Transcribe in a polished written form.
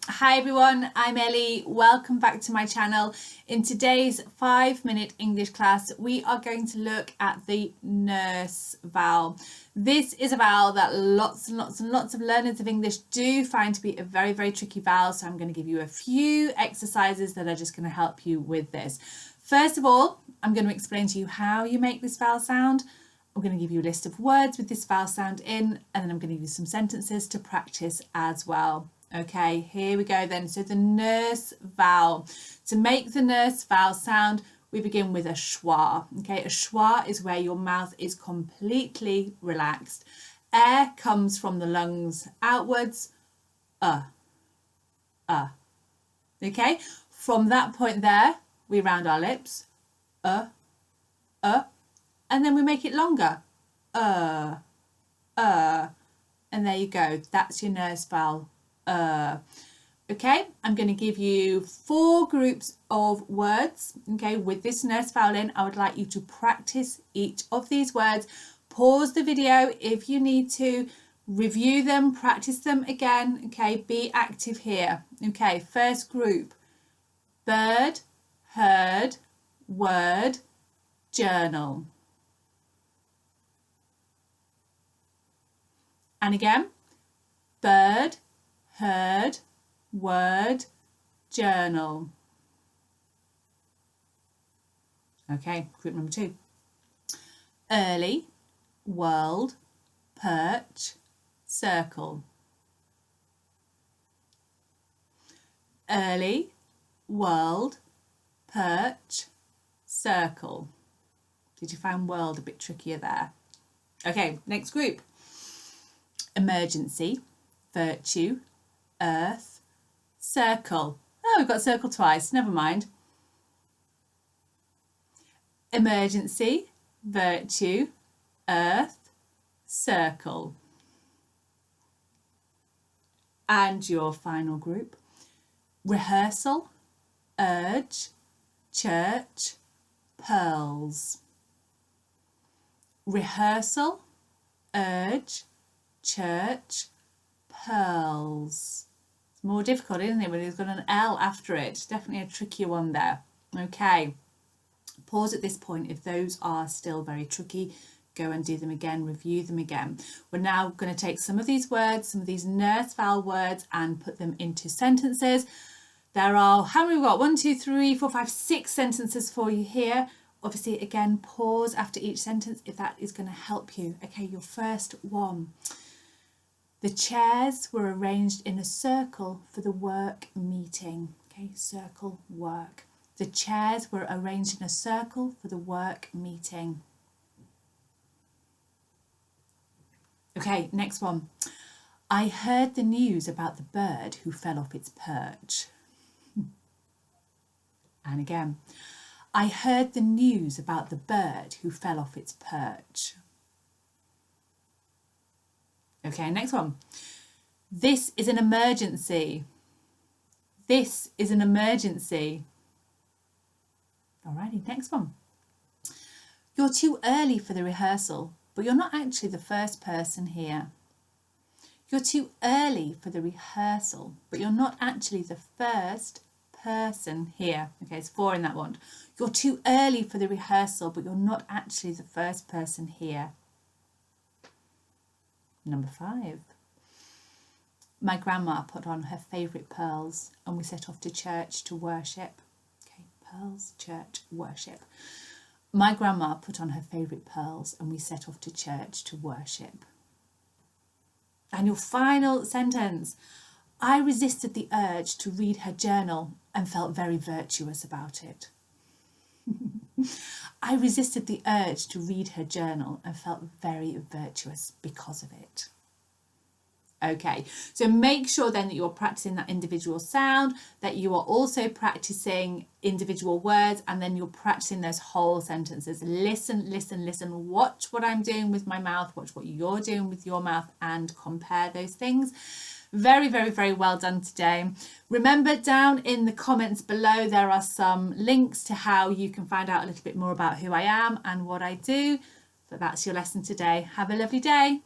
Hi everyone, I'm Ellie. Welcome back to my channel. In today's 5-minute English class, we are going to look at the nurse vowel. This is a vowel that lots and lots of learners of English do find to be a very tricky vowel. So I'm going to give you a few exercises that are just going to help you with this. First of all, I'm going to explain to you how you make this vowel sound. I'm going to give you a list of words with this vowel sound in, and then I'm going to give you some sentences to practice as well. Okay, here we go then. So the nurse vowel. To make the nurse vowel sound, we begin with a schwa. Okay, a schwa is where your mouth is completely relaxed. Air comes from the lungs outwards. Okay, from that point there, we round our lips. And then we make it longer. And there you go. That's your nurse vowel. Okay, I'm going to give you 4 groups of words. Okay, with this nurse vowel in, I would like you to practice each of these words. Pause the video if you need to, review them, practice them again. Okay, be active here. Okay, first group: bird, heard, word, journal. And again: bird, heard, word, journal. Okay, group number 2. Early, world, perch, circle. Early, world, perch, circle. Did you find world a bit trickier there? Okay, next group. Emergency, virtue, earth, circle. Oh, we've got circle twice, never mind. Emergency, virtue, earth, circle. And your final group: rehearsal, urge, church, pearls. Rehearsal, urge, church, pearls. It's more difficult, isn't it, when it's got an L after it? Definitely a trickier one there. Okay, pause at this point if those are still very tricky. Go and do them again, review them again. We're now going to take some of these words, some of these nurse vowel words, and put them into sentences. There are, how many we've got? 1, 2, 3, 4, 5, 6 sentences for you here. Obviously, again, pause after each sentence if that is going to help you. Okay, your first one. The chairs were arranged in a circle for the work meeting. Okay, circle, work. The chairs were arranged in a circle for the work meeting. Okay, next one. I heard the news about the bird who fell off its perch. And again, I heard the news about the bird who fell off its perch. Okay, next one. This is an emergency. This is an emergency. Alrighty, next one. You're too early for the rehearsal, but you're not actually the first person here. You're too early for the rehearsal, but you're not actually the first person here. Okay, it's 4 in that one. You're too early for the rehearsal, but you're not actually the first person here. Number 5. My grandma put on her favourite pearls and we set off to church to worship. Okay, pearls, church, worship. My grandma put on her favourite pearls and we set off to church to worship. And your final sentence. I resisted the urge to read her journal and felt very virtuous about it. I resisted the urge to read her journal and felt very virtuous because of it. Okay, so make sure then that you're practicing that individual sound, that you are also practicing individual words, and then you're practicing those whole sentences. Listen, watch what I'm doing with my mouth, watch what you're doing with your mouth, and compare those things. Very well done today. Remember, down in the comments below, there are some links to how you can find out a little bit more about who I am and what I do. But that's your lesson today. Have a lovely day.